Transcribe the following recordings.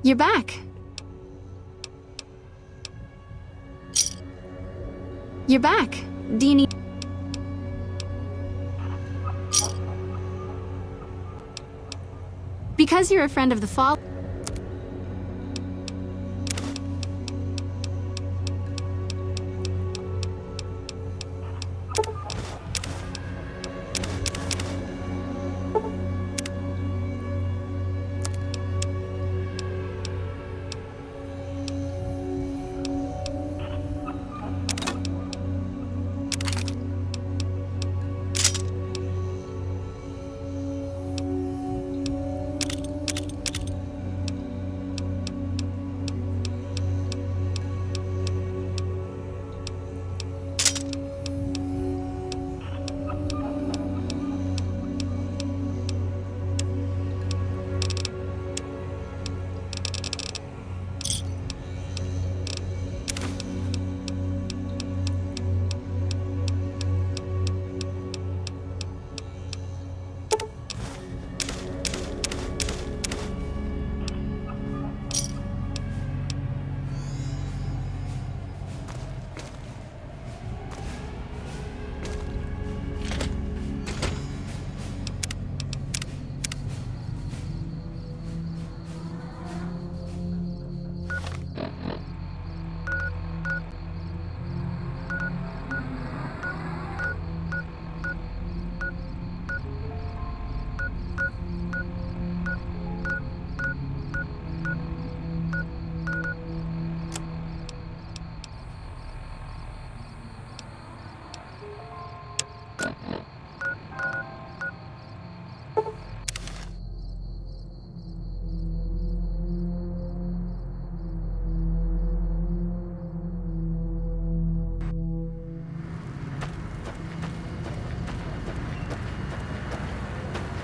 You're back. You're back. Do you need... Because you're a friend of the fall...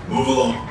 Move along.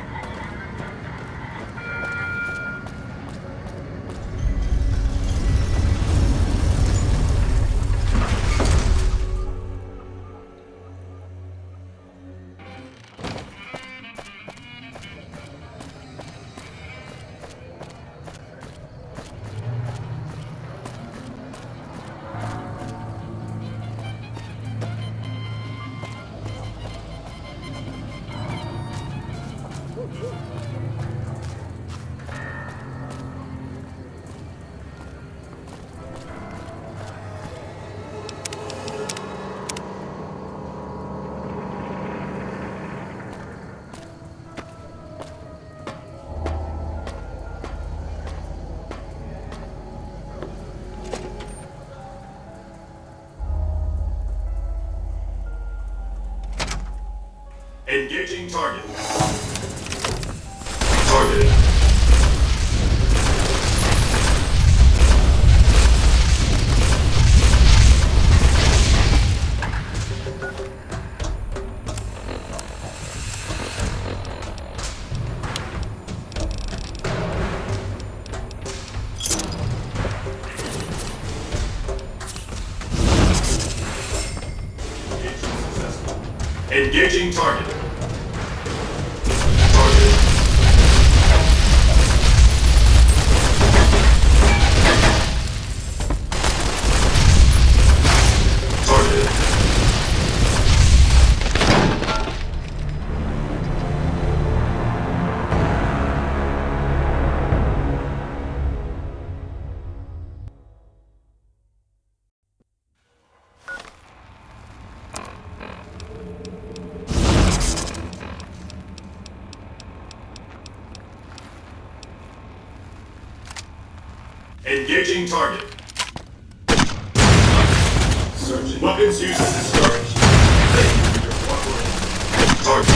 Engaging target. Targeted. Engaging target. Engaging target. Searching. Weapons used as discouraged. Thank you for your cooperation. Target.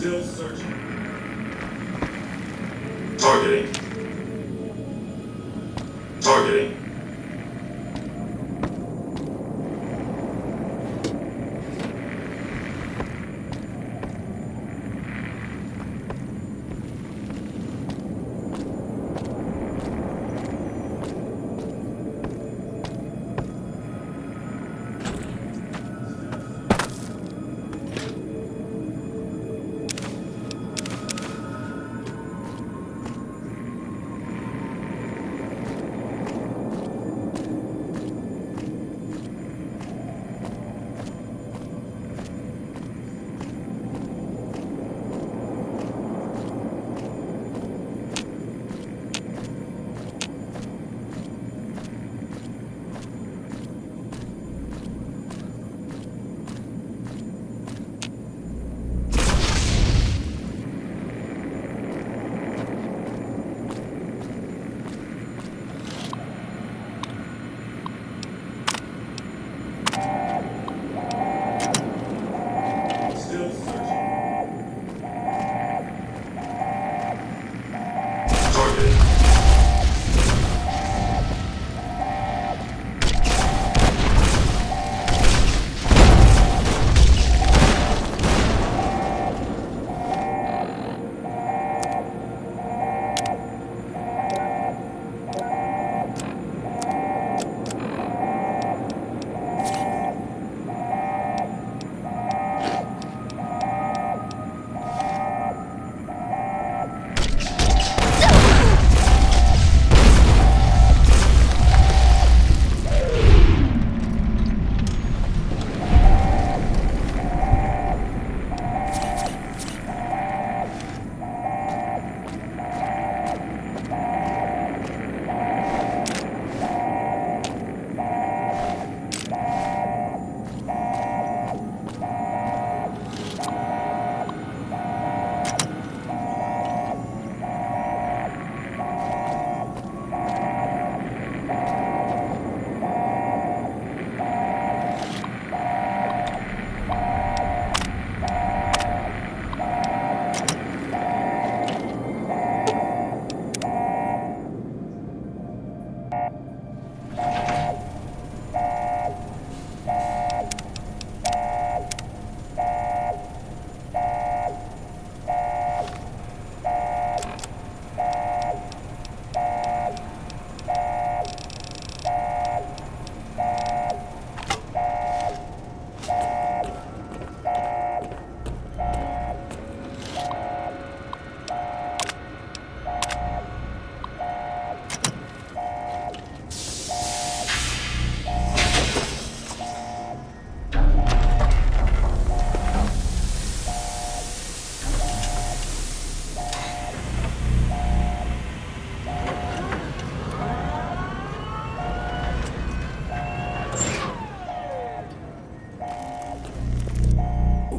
Still searching. Targeting. Targeting. Still searching. Targeting.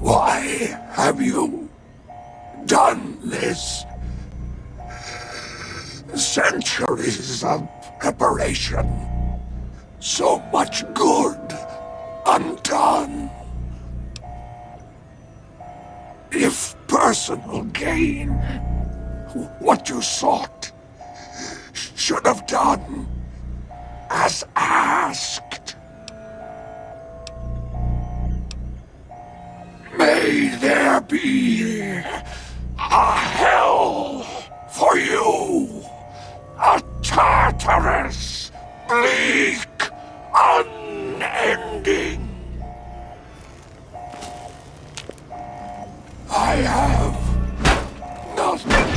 Why have you done this? Centuries of preparation. So much good undone. If personal gain, what you sought, should have done as asked. May there be a hell for you, a Tartarus bleak, unending. I have nothing.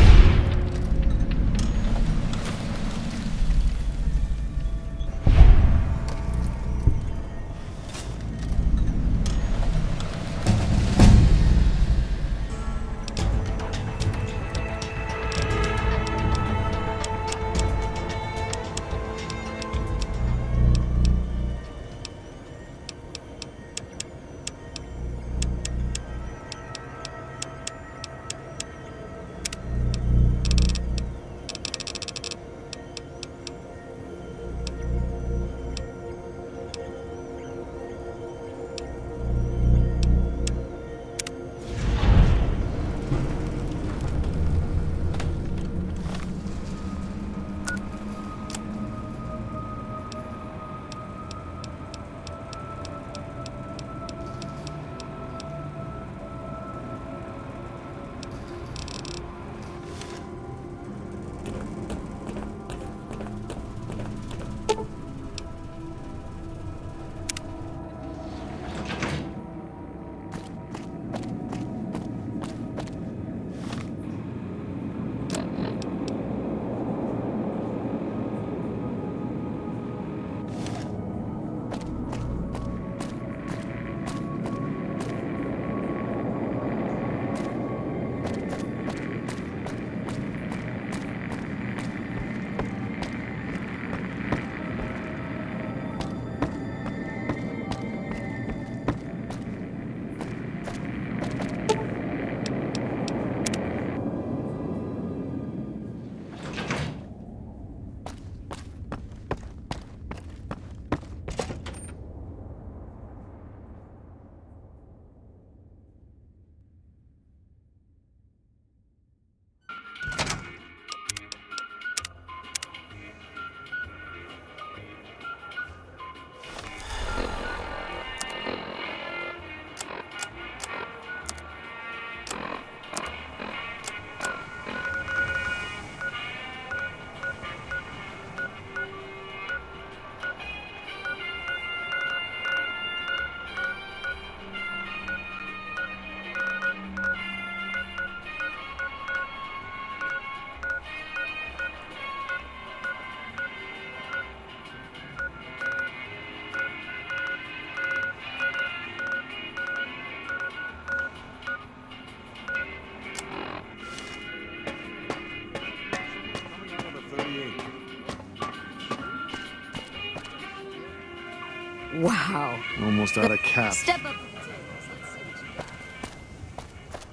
Wow. Almost out of cap. Step up to the tables. Let's see what you got.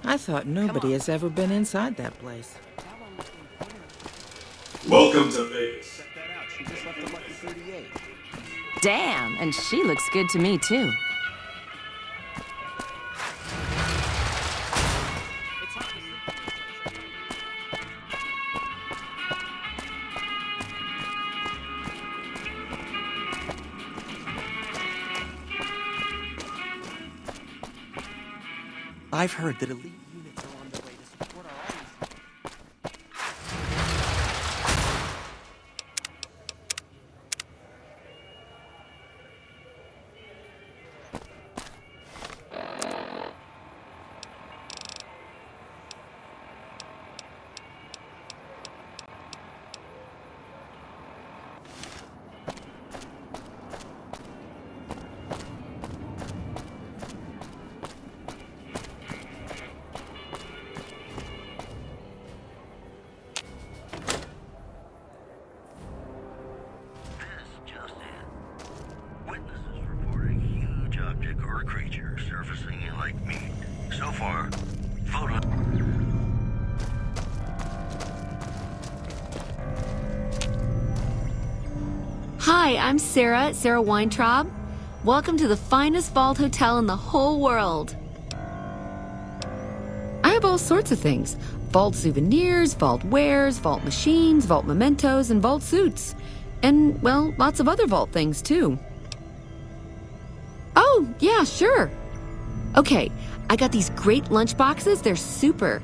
I thought nobody has ever been inside that place. Welcome to Vegas. Damn, and she looks good to me, too. I've heard that elite units are on their way to support our armies. This just in. Witnesses report a huge object or creature surfacing in Lake Mead. So far, photo... Hi, I'm Sarah Weintraub. Welcome to the finest vault hotel in the whole world. I have all sorts of things. Vault souvenirs, vault wares, vault machines, vault mementos, and vault suits. And, well, lots of other vault things, too. Oh, yeah, sure. Okay, I got these great lunch boxes. They're super.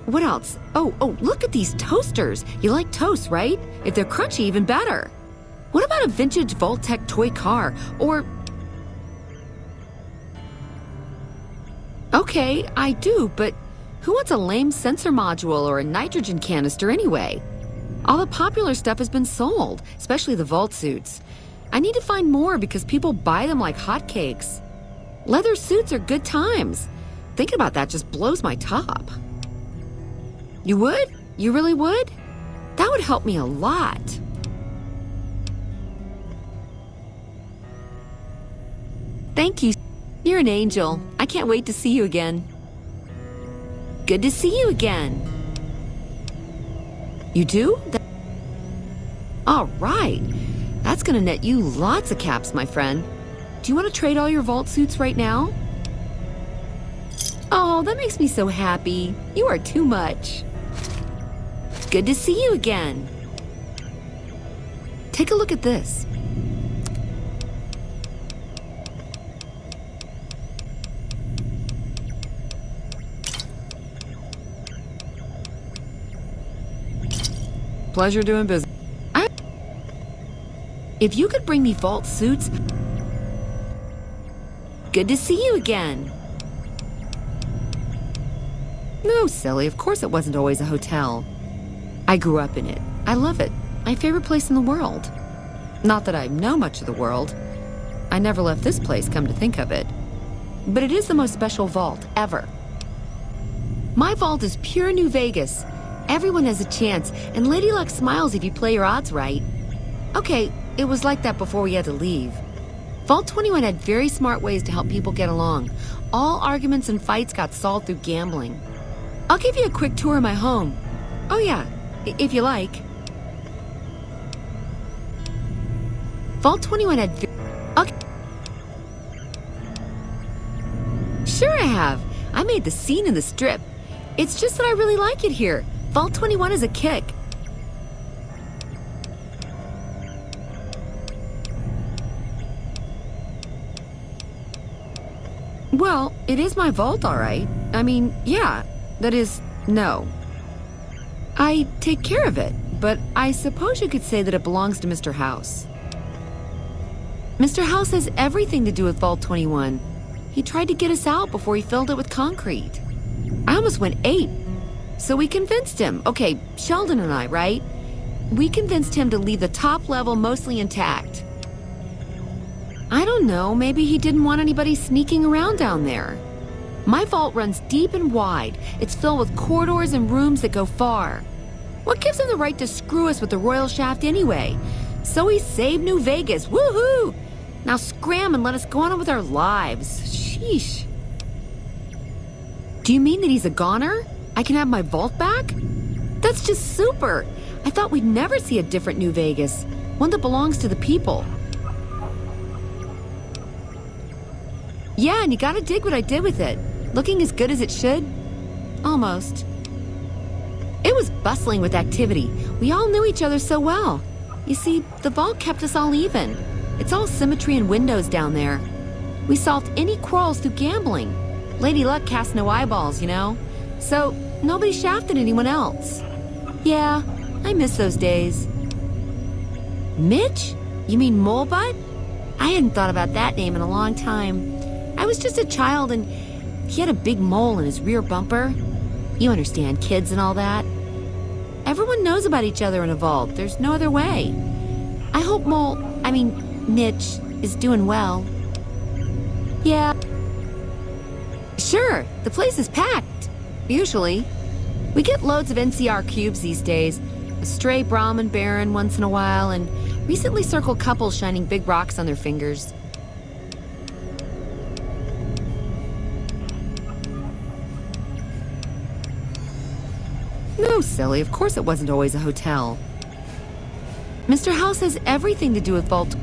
What else? Oh, look at these toasters. You like toast, right? If they're crunchy, even better. What about a vintage Vault-Tec toy car? Or... Okay, I do, but who wants a lame sensor module or a nitrogen canister anyway? All the popular stuff has been sold, especially the vault suits. I need to find more because people buy them like hotcakes. Leather suits are good times. Thinking about that just blows my top. You would? You really would? That would help me a lot. Thank you. You're an angel. I can't wait to see you again. Good to see you again. You do? All right. That's gonna net you lots of caps, my friend. Do you want to trade all your vault suits right now? Oh, that makes me so happy. You are too much. Good to see you again. Take a look at this. Pleasure doing business. If you could bring me vault suits... Good to see you again. No, silly. Of course it wasn't always a hotel. I grew up in it. I love it. My favorite place in the world. Not that I know much of the world. I never left this place, come to think of it. But it is the most special vault ever. My vault is pure New Vegas. Everyone has a chance, and Lady Luck smiles if you play your odds right. Okay, it was like that before we had to leave. Vault 21 had very smart ways to help people get along. All arguments and fights got solved through gambling. I'll give you a quick tour of my home. Oh yeah, if you like. Vault 21 had... Okay. Sure I have. I made the scene in the strip. It's just that I really like it here. Vault 21 is a kick. Well, it is my vault, all right. I mean, yeah. That is, no. I take care of it, but I suppose you could say that it belongs to Mr. House. Mr. House has everything to do with Vault 21. He tried to get us out before he filled it with concrete. I almost went ape. So we convinced him. Okay, Sheldon and I, right? We convinced him to leave the top level mostly intact. I don't know, maybe he didn't want anybody sneaking around down there. My vault runs deep and wide. It's filled with corridors and rooms that go far. What gives him the right to screw us with the royal shaft anyway? So he saved New Vegas, woohoo! Now scram and let us go on with our lives. Sheesh. Do you mean that he's a goner? I can have my vault back? That's just super. I thought we'd never see a different New Vegas, one that belongs to the people. Yeah, and you gotta dig what I did with it. Looking as good as it should? Almost. It was bustling with activity. We all knew each other so well. You see, the vault kept us all even. It's all symmetry and windows down there. We solved any quarrels through gambling. Lady Luck cast no eyeballs, you know? So, nobody shafted anyone else. Yeah, I miss those days. Mitch? You mean Molebutt? I hadn't thought about that name in a long time. I was just a child and he had a big mole in his rear bumper. You understand, kids and all that. Everyone knows about each other in a vault. There's no other way. I hope Mitch is doing well. Yeah. Sure, the place is packed. Usually. We get loads of NCR cubes these days. A stray Brahmin Baron once in a while, and recently circle couples shining big rocks on their fingers. No, silly, of course it wasn't always a hotel. Mr. House has everything to do with vault.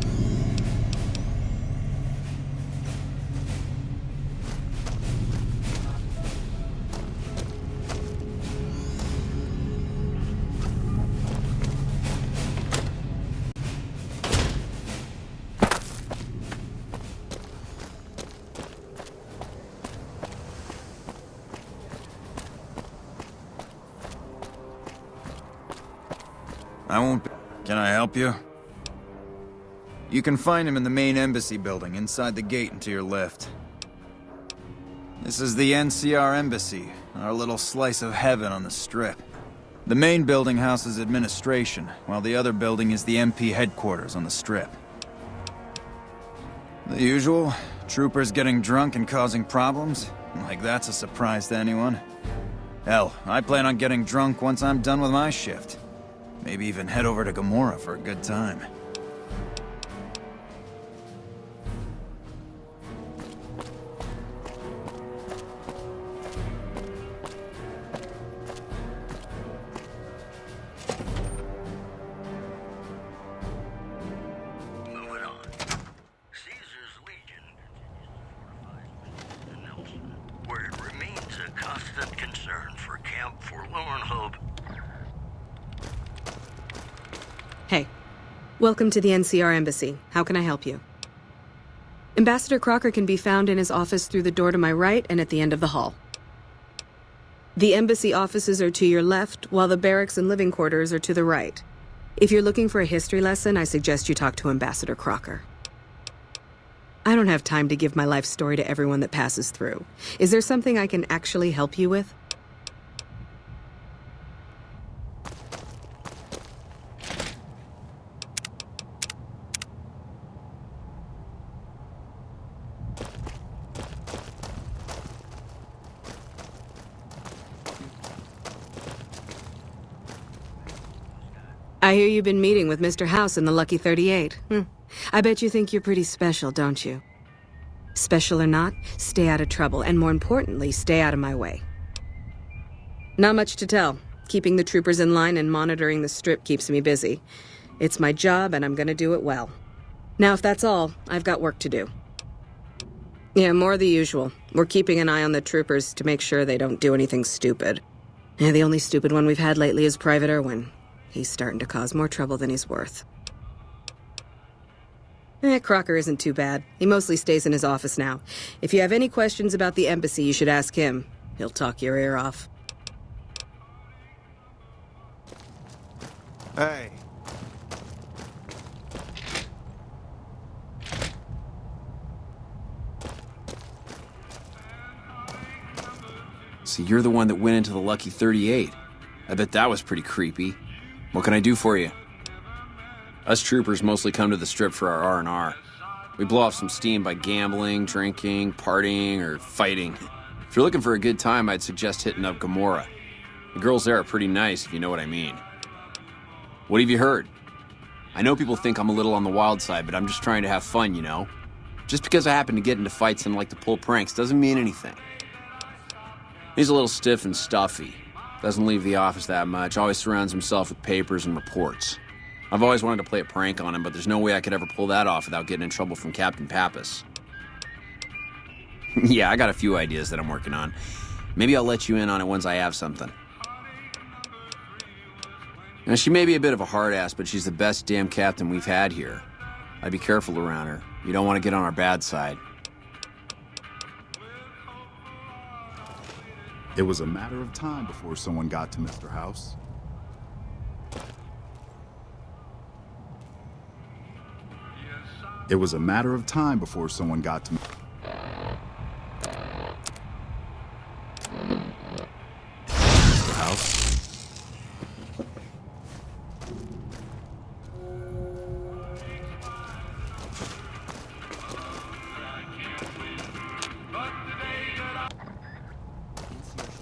I won't be. Can I help you? You can find him in the main embassy building, inside the gate and to your left. This is the NCR Embassy, our little slice of heaven on the Strip. The main building houses administration, while the other building is the MP headquarters on the Strip. The usual, troopers getting drunk and causing problems. Like that's a surprise to anyone. Hell, I plan on getting drunk once I'm done with my shift. Maybe even head over to Gamora for a good time. Moving on. Caesar's Legion fortifies Nelson, where it remains a constant concern for Camp Forlorn Hope. Hey, welcome to the NCR Embassy. How can I help you? Ambassador Crocker can be found in his office through the door to my right and at the end of the hall. The embassy offices are to your left, while the barracks and living quarters are to the right. If you're looking for a history lesson, I suggest you talk to Ambassador Crocker. I don't have time to give my life story to everyone that passes through. Is there something I can actually help you with? I hear you've been meeting with Mr. House in the Lucky 38. I bet you think you're pretty special, don't you? Special or not, stay out of trouble, and more importantly, stay out of my way. Not much to tell. Keeping the troopers in line and monitoring the Strip keeps me busy. It's my job, and I'm gonna do it well. Now, if that's all, I've got work to do. Yeah, more of the usual. We're keeping an eye on the troopers to make sure they don't do anything stupid. Yeah, the only stupid one we've had lately is Private Irwin. He's starting to cause more trouble than he's worth. Crocker isn't too bad. He mostly stays in his office now. If you have any questions about the embassy, you should ask him. He'll talk your ear off. Hey. So you're the one that went into the Lucky 38. I bet that was pretty creepy. What can I do for you? Us troopers mostly come to the Strip for our R&R. We blow off some steam by gambling, drinking, partying, or fighting. If you're looking for a good time, I'd suggest hitting up Gamora. The girls there are pretty nice, if you know what I mean. What have you heard? I know people think I'm a little on the wild side, but I'm just trying to have fun, you know? Just because I happen to get into fights and like to pull pranks doesn't mean anything. He's a little stiff and stuffy. Doesn't leave the office that much, always surrounds himself with papers and reports. I've always wanted to play a prank on him, but there's no way I could ever pull that off without getting in trouble from Captain Pappas. Yeah, I got a few ideas that I'm working on. Maybe I'll let you in on it once I have something. Now, she may be a bit of a hard ass, but she's the best damn captain we've had here. I'd be careful around her. You don't want to get on our bad side. It was a matter of time before someone got to Mr. House. It was a matter of time before someone got to Mr. House.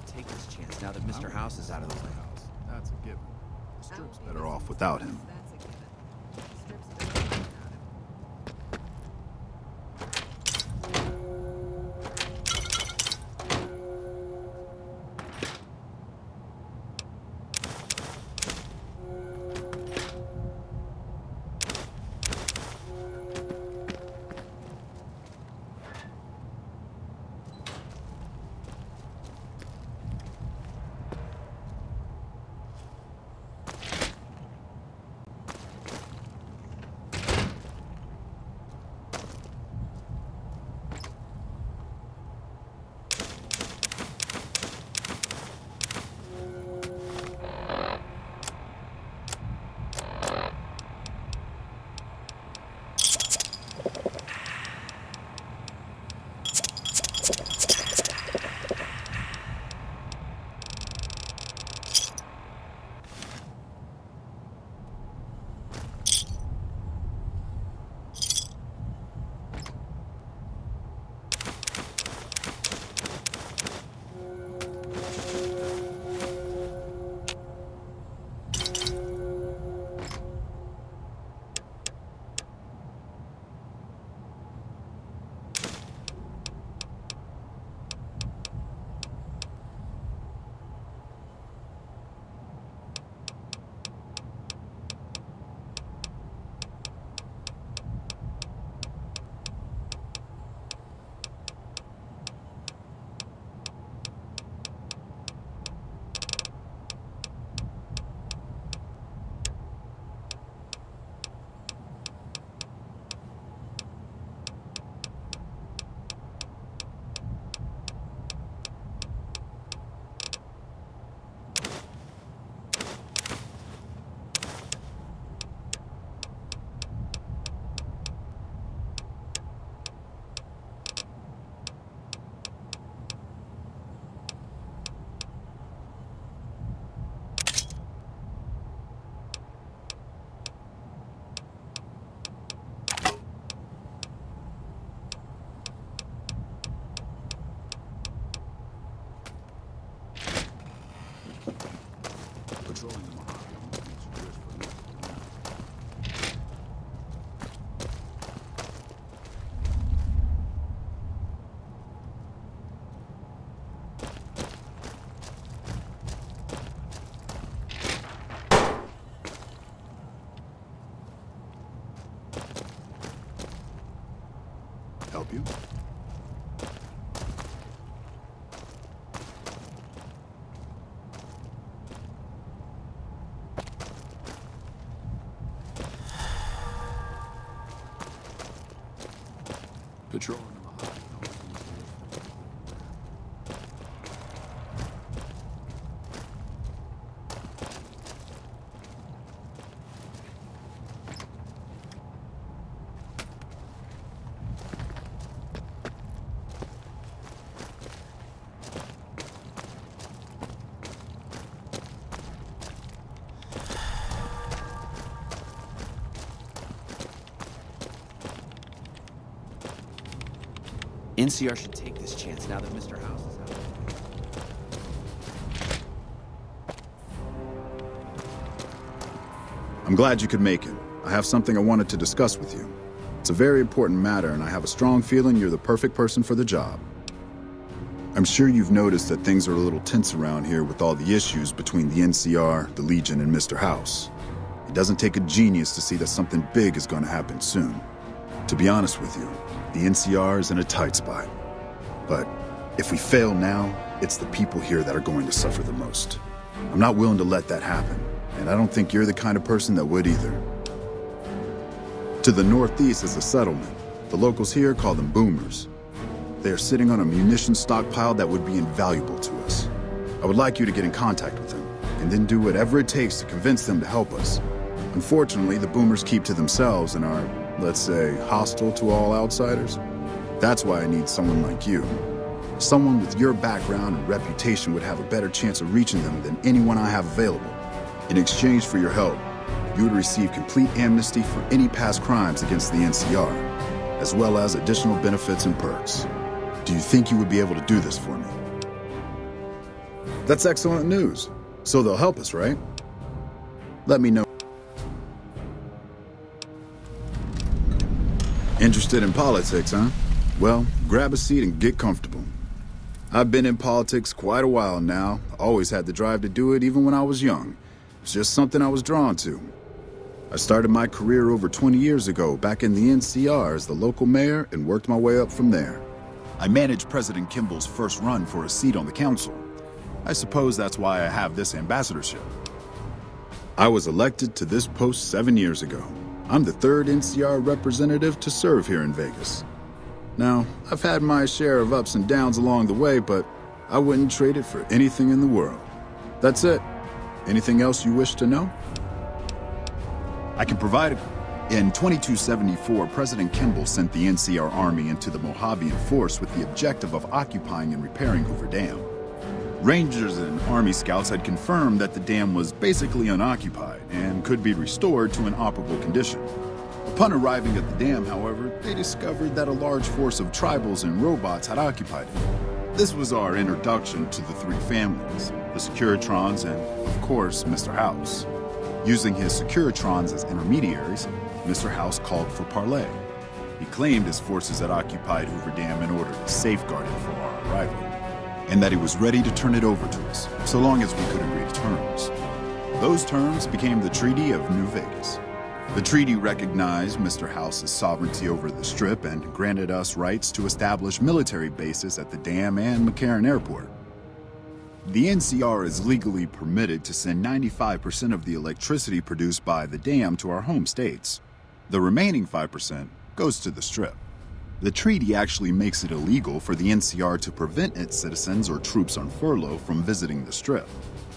Take this chance now that Mr. House is out of the way. That's a given. The Strip's better off without him. Patrolling the Mojave almost makes you wish for another. Help you? Patrolling the Mojave almost makes you wish for another. NCR should take this chance now that Mr. House is out. I'm glad you could make it. I have something I wanted to discuss with you. It's a very important matter, and I have a strong feeling you're the perfect person for the job. I'm sure you've noticed that things are a little tense around here with all the issues between the NCR, the Legion, and Mr. House. It doesn't take a genius to see that something big is going to happen soon. To be honest with you, the NCR is in a tight spot. But if we fail now, it's the people here that are going to suffer the most. I'm not willing to let that happen, and I don't think you're the kind of person that would either. To the northeast is a settlement. The locals here call them boomers. They are sitting on a munitions stockpile that would be invaluable to us. I would like you to get in contact with them, and then do whatever it takes to convince them to help us. Unfortunately, the boomers keep to themselves and are, let's say, hostile to all outsiders. That's why I need someone like you. Someone with your background and reputation would have a better chance of reaching them than anyone I have available. In exchange for your help, you would receive complete amnesty for any past crimes against the NCR, as well as additional benefits and perks. Do you think you would be able to do this for me? That's excellent news. So they'll help us, right? Let me know. Interested in politics, huh? Well, grab a seat and get comfortable. I've been in politics quite a while now. Always had the drive to do it even when I was young. It's just something I was drawn to. I started my career over 20 years ago back in the NCR as the local mayor and worked my way up from there. I managed President Kimball's first run for a seat on the council. I suppose that's why I have this ambassadorship. I was elected to this post 7 years ago. I'm the third NCR representative to serve here in Vegas. Now, I've had my share of ups and downs along the way, but I wouldn't trade it for anything in the world. That's it. Anything else you wish to know? I can provide it. In 2274, President Kimball sent the NCR Army into the Mojavian force with the objective of occupying and repairing Hoover Dam. Rangers and Army scouts had confirmed that the dam was basically unoccupied and could be restored to an operable condition. Upon arriving at the dam, however, they discovered that a large force of tribals and robots had occupied it. This was our introduction to the three families, the Securitrons and, of course, Mr. House. Using his Securitrons as intermediaries, Mr. House called for parley. He claimed his forces had occupied Hoover Dam in order to safeguard it for our arrival, and that he was ready to turn it over to us, so long as we could agree to terms. Those terms became the Treaty of New Vegas. The treaty recognized Mr. House's sovereignty over the Strip and granted us rights to establish military bases at the dam and McCarran Airport. The NCR is legally permitted to send 95% of the electricity produced by the dam to our home states. The remaining 5% goes to the Strip. The treaty actually makes it illegal for the NCR to prevent its citizens or troops on furlough from visiting the Strip.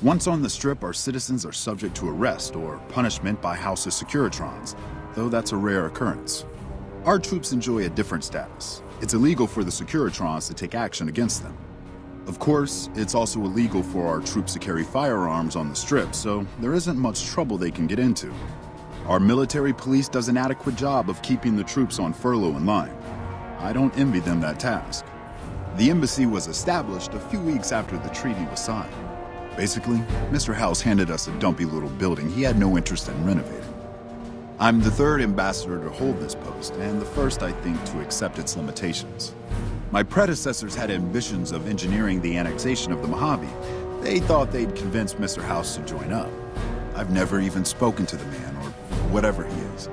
Once on the Strip, our citizens are subject to arrest or punishment by House's Securitrons, though that's a rare occurrence. Our troops enjoy a different status. It's illegal for the Securitrons to take action against them. Of course, it's also illegal for our troops to carry firearms on the Strip, so there isn't much trouble they can get into. Our military police does an adequate job of keeping the troops on furlough in line. I don't envy them that task. The embassy was established a few weeks after the treaty was signed. Basically, Mr. House handed us a dumpy little building he had no interest in renovating. I'm the third ambassador to hold this post, and the first, I think, to accept its limitations. My predecessors had ambitions of engineering the annexation of the Mojave. They thought they'd convince Mr. House to join up. I've never even spoken to the man, or whatever he is.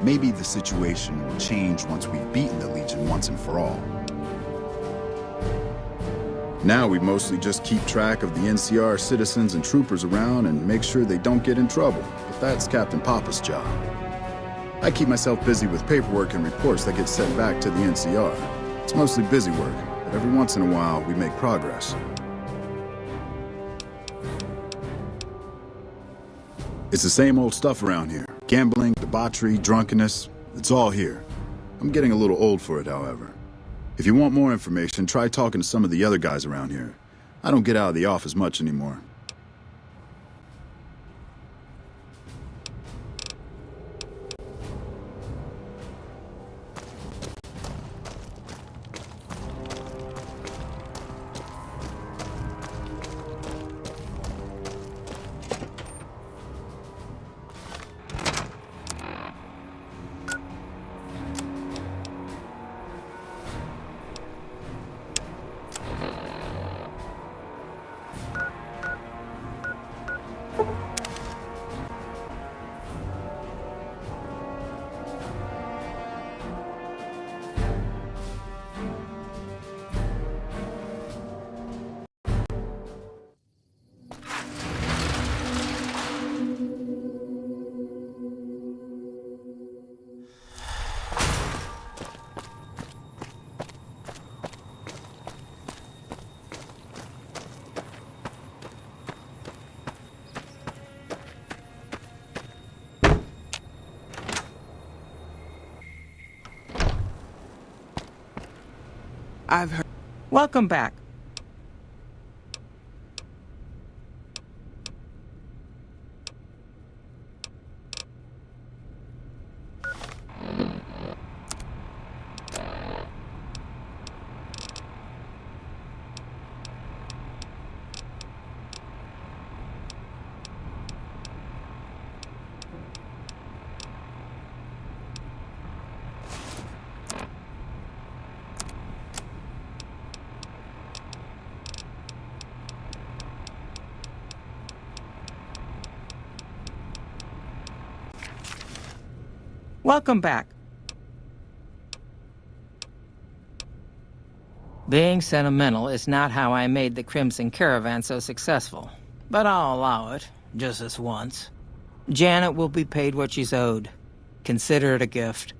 Maybe the situation will change once we've beaten the Legion once and for all. Now we mostly just keep track of the NCR citizens and troopers around and make sure they don't get in trouble, but that's Captain Papa's job. I keep myself busy with paperwork and reports that get sent back to the NCR. It's mostly busy work, but every once in a while we make progress. It's the same old stuff around here. Gambling, debauchery, drunkenness, it's all here. I'm getting a little old for it, however. If you want more information, try talking to some of the other guys around here. I don't get out of the office much anymore. I've heard. Welcome back. Welcome back. Being sentimental is not how I made the Crimson Caravan so successful, but I'll allow it, just this once. Janet will be paid what she's owed. Consider it a gift.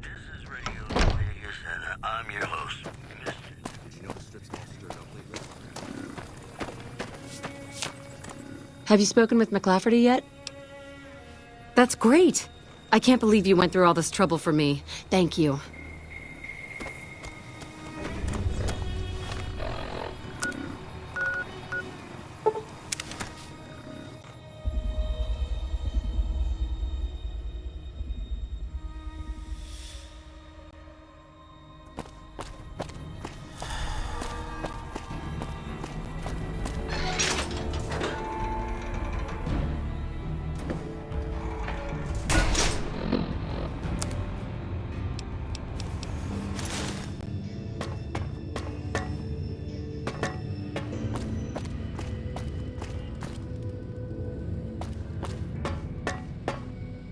This is Radio Vegas, and I'm your host, Mr. Have you spoken with McLafferty yet? That's great. I can't believe you went through all this trouble for me. Thank you.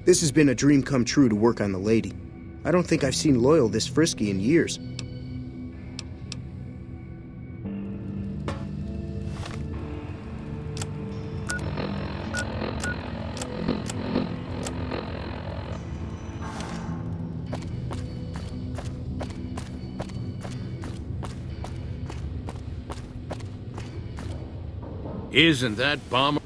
This has been a dream come true to work on the lady. I don't think I've seen Loyal this frisky in years. Isn't that bomber?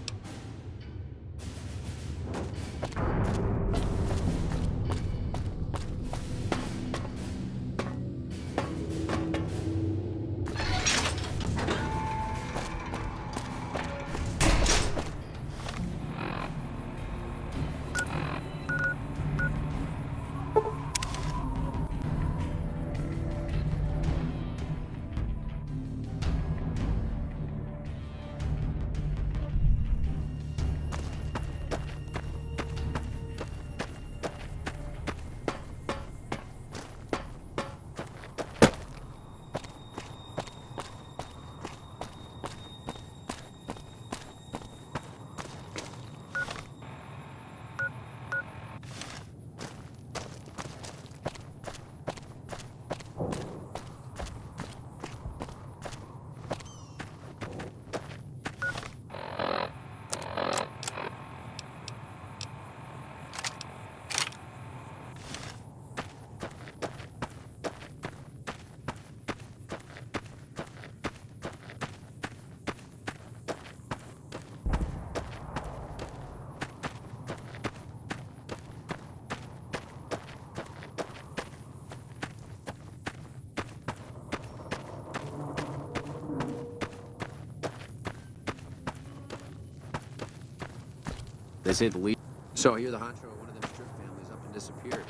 They say the lead. So I hear the honcho of one of them strip families up and disappeared.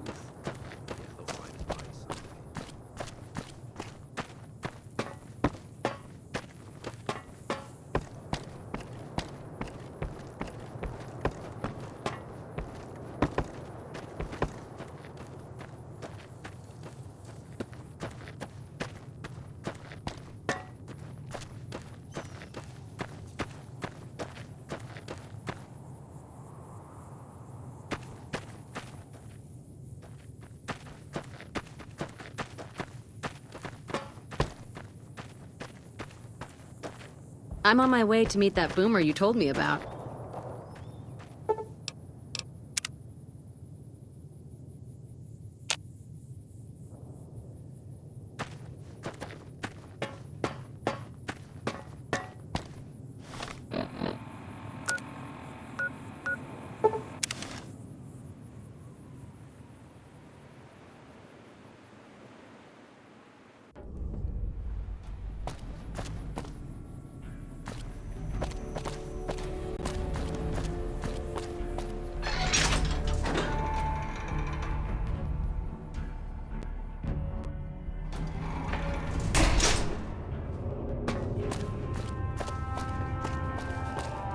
Oof. Yeah, they'll find his body someday. I'm on my way to meet that boomer you told me about.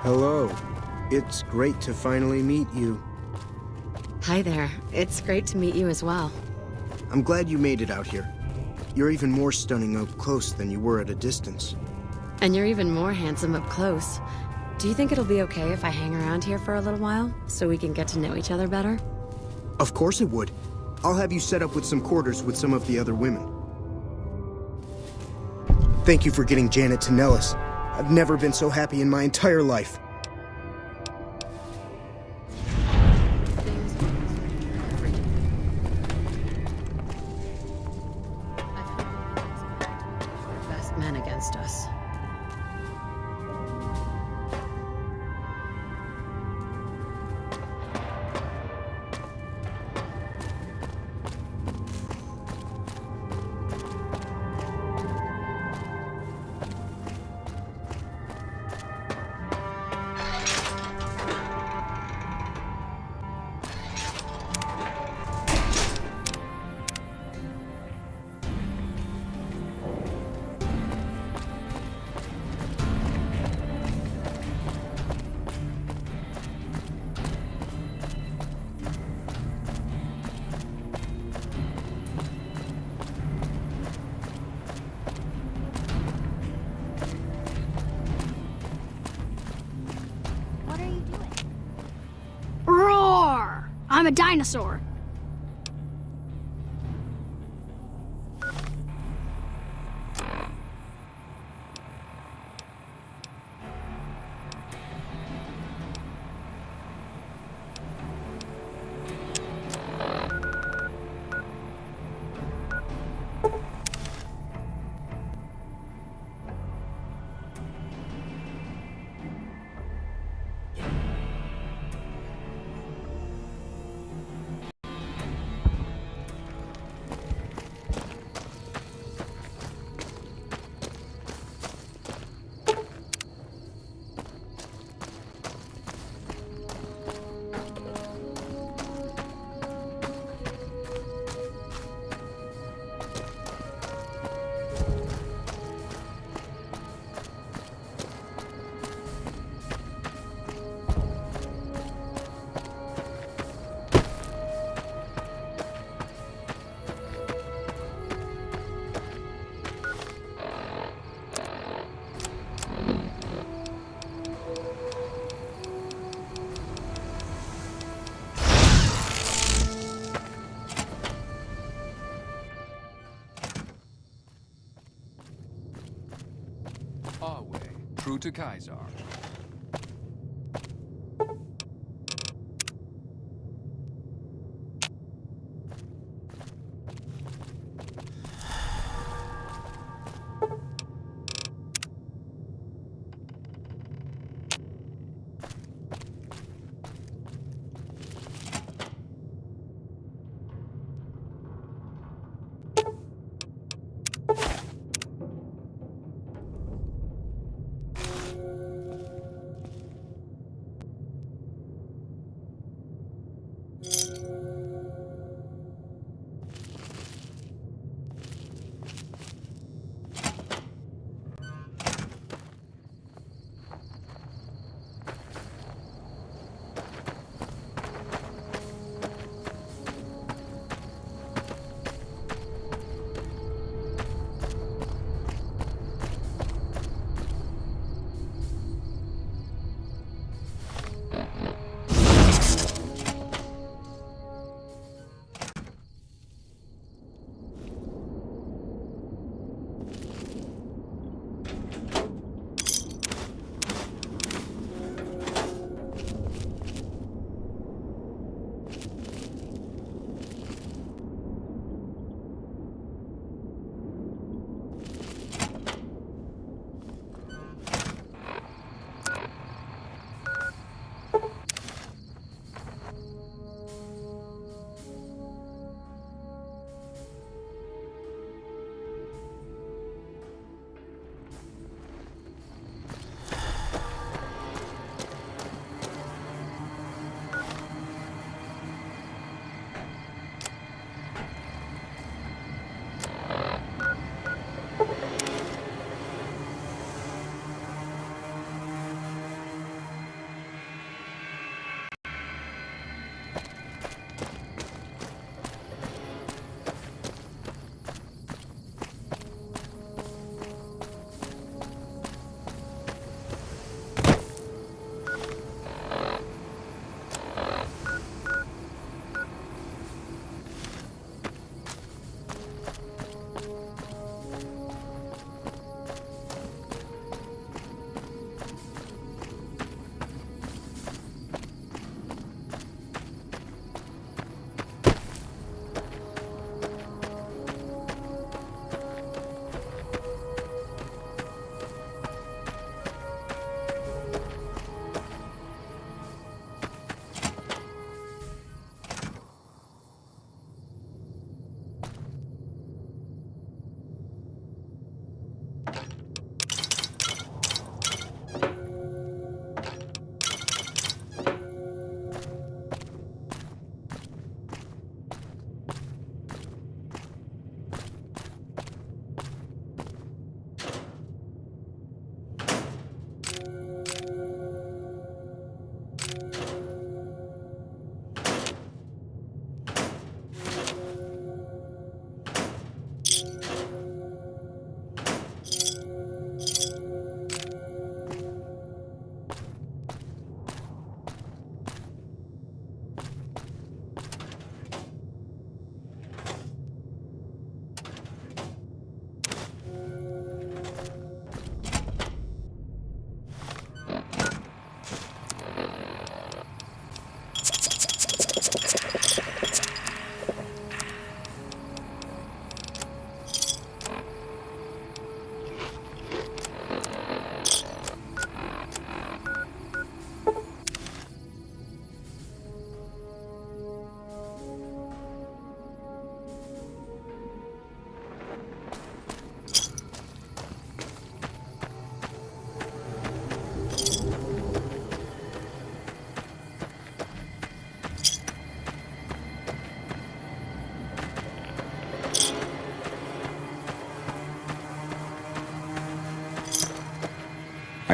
Hello. It's great to finally meet you. Hi there. It's great to meet you as well. I'm glad you made it out here. You're even more stunning up close than you were at a distance. And you're even more handsome up close. Do you think it'll be okay if I hang around here for a little while, so we can get to know each other better? Of course it would. I'll have you set up with some quarters with some of the other women. Thank you for getting Janet to Nellis. I've never been so happy in my entire life. Best men against us. Roar! I'm a dinosaur. Our way, true to Kaiser.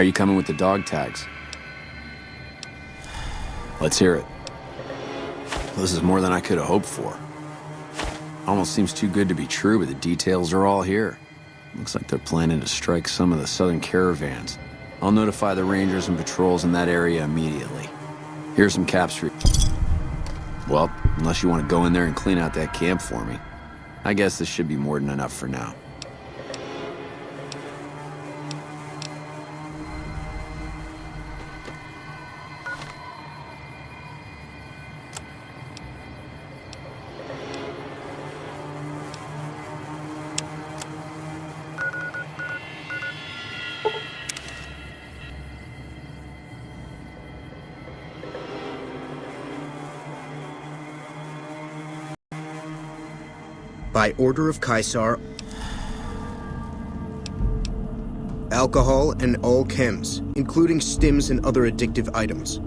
Are you coming with the dog tags? Let's hear it. This is more than I could have hoped for. Almost seems too good to be true, but the details are all here. Looks like they're planning to strike some of the southern caravans. I'll notify the rangers and patrols in that area immediately. Here's some caps for you. Well, unless you want to go in there and clean out that camp for me. I guess this should be more than enough for now. By order of Caesar, alcohol and all chems, including stims and other addictive items.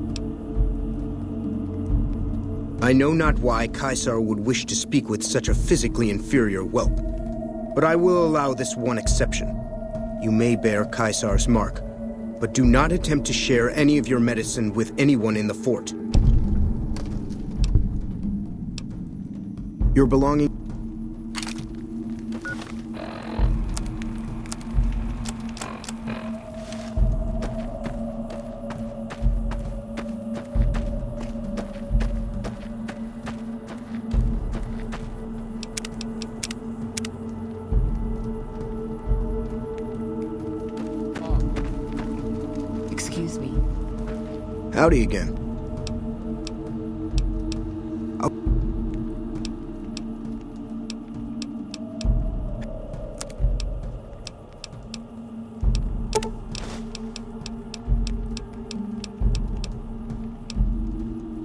I know not why Caesar would wish to speak with such a physically inferior whelp, but I will allow this one exception. You may bear Caesar's mark, but do not attempt to share any of your medicine with anyone in the fort. Your belongings. Excuse me. Howdy again.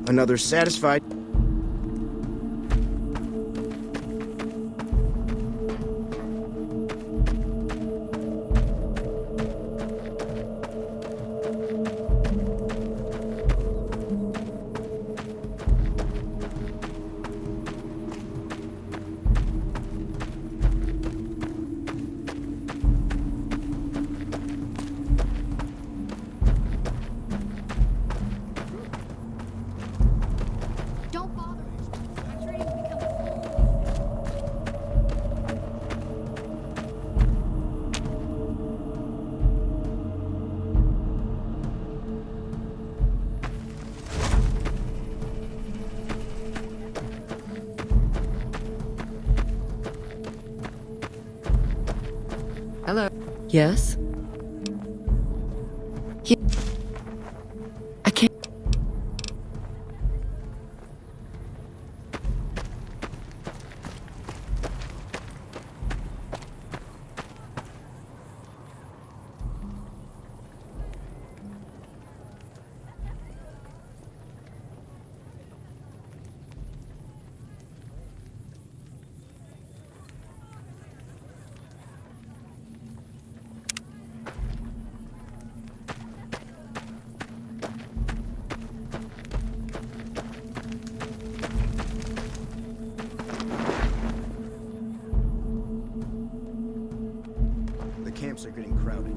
Another satisfied. Don't bother. I'm ready to become Hello. Yes? Yeah. I can't. The camps are getting crowded.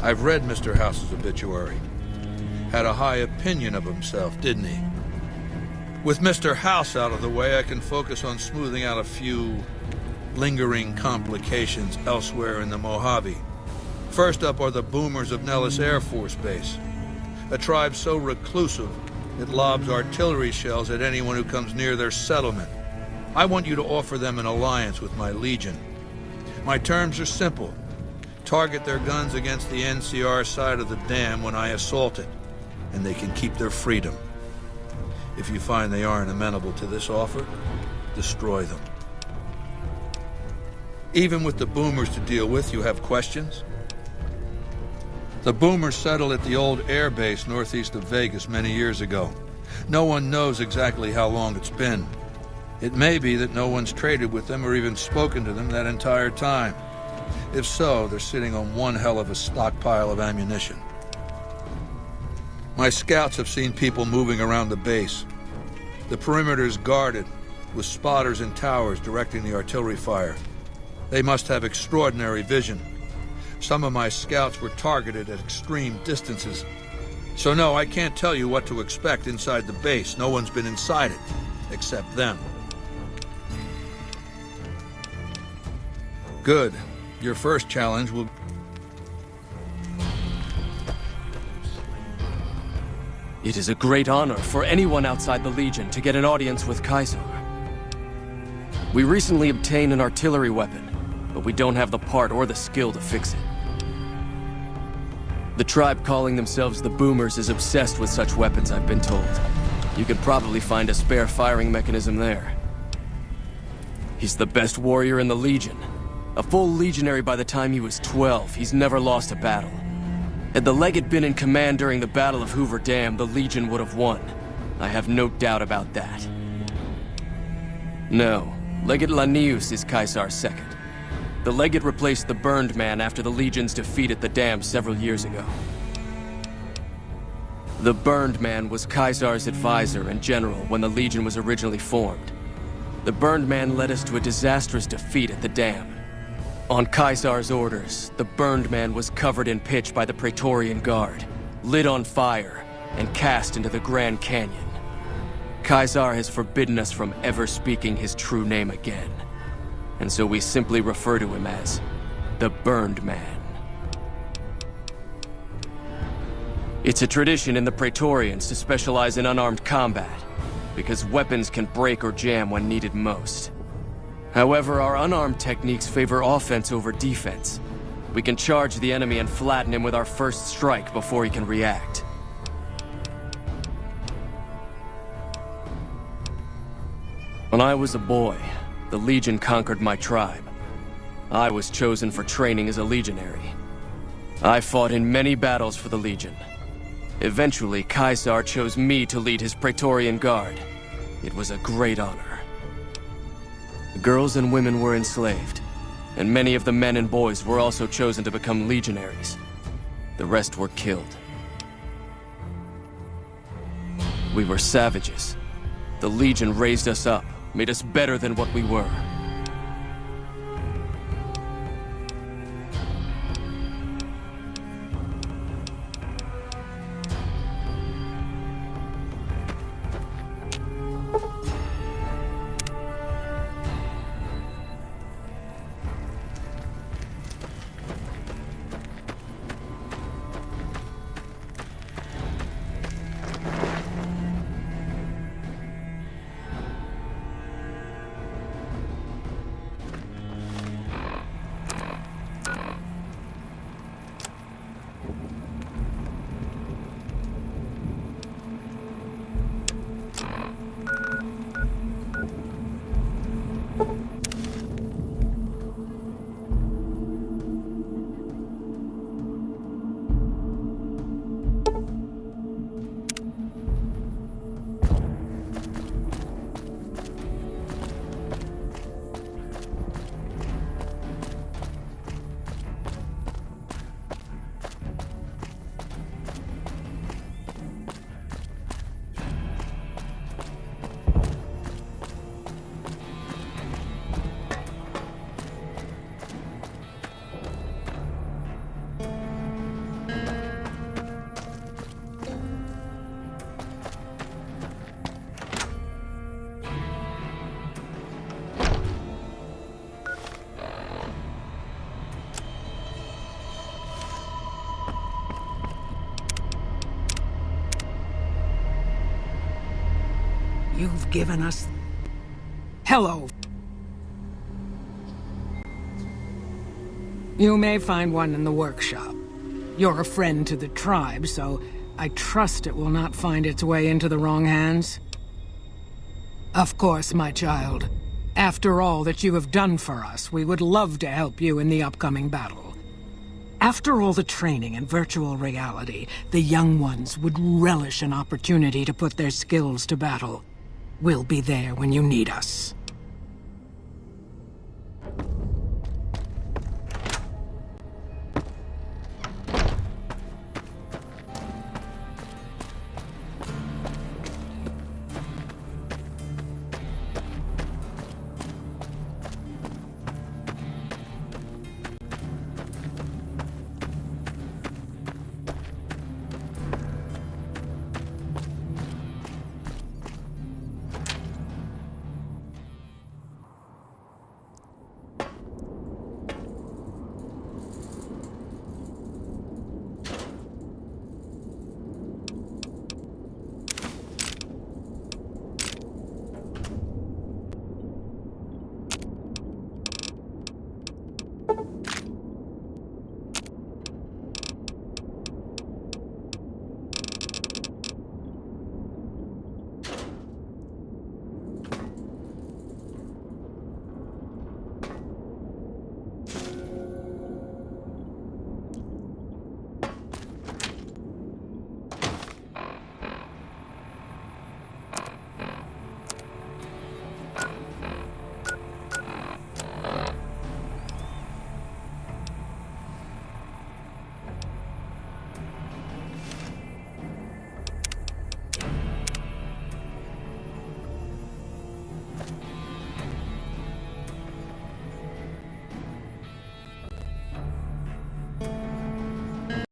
I've read Mr. House's obituary. Had a high opinion of himself, didn't he? With Mr. House out of the way, I can focus on smoothing out a few lingering complications elsewhere in the Mojave. First up are the boomers of Nellis Air Force Base, a tribe so reclusive it lobs artillery shells at anyone who comes near their settlement. I want you to offer them an alliance with my Legion. My terms are simple. Target their guns against the NCR side of the dam when I assault it, and they can keep their freedom. If you find they aren't amenable to this offer, destroy them. Even with the boomers to deal with, you have questions? The boomers settled at the old air base northeast of Vegas many years ago. No one knows exactly how long it's been. It may be that no one's traded with them or even spoken to them that entire time. If so, they're sitting on one hell of a stockpile of ammunition. My scouts have seen people moving around the base. The perimeter's guarded, with spotters and towers directing the artillery fire. They must have extraordinary vision. Some of my scouts were targeted at extreme distances. So no, I can't tell you what to expect inside the base. No one's been inside it, except them. Good. Your first challenge will... It is a great honor for anyone outside the Legion to get an audience with Caesar. We recently obtained an artillery weapon, but we don't have the part or the skill to fix it. The tribe calling themselves the Boomers is obsessed with such weapons, I've been told. You could probably find a spare firing mechanism there. He's the best warrior in the Legion. A full legionary by the time he was 12, he's never lost a battle. Had the Legate been in command during the Battle of Hoover Dam, the Legion would have won. I have no doubt about that. No, Legate Lanius is Caesar's second. The Legate replaced the Burned Man after the Legion's defeat at the dam several years ago. The Burned Man was Caesar's advisor and general when the Legion was originally formed. The Burned Man led us to a disastrous defeat at the dam. On Caesar's orders, the Burned Man was covered in pitch by the Praetorian Guard, lit on fire, and cast into the Grand Canyon. Caesar has forbidden us from ever speaking his true name again, and so we simply refer to him as the Burned Man. It's a tradition in the Praetorians to specialize in unarmed combat, because weapons can break or jam when needed most. However, our unarmed techniques favor offense over defense. We can charge the enemy and flatten him with our first strike before he can react. When I was a boy, the Legion conquered my tribe. I was chosen for training as a legionary. I fought in many battles for the Legion. Eventually, Caesar chose me to lead his Praetorian Guard. It was a great honor. Girls and women were enslaved, and many of the men and boys were also chosen to become legionaries. The rest were killed. We were savages. The Legion raised us up, made us better than what we were. You've given us Hello. You may find one in the workshop. You're a friend to the tribe, so I trust it will not find its way into the wrong hands. Of course, my child. After all that you have done for us, we would love to help you in the upcoming battle. After all the training in virtual reality, the young ones would relish an opportunity to put their skills to battle. We'll be there when you need us.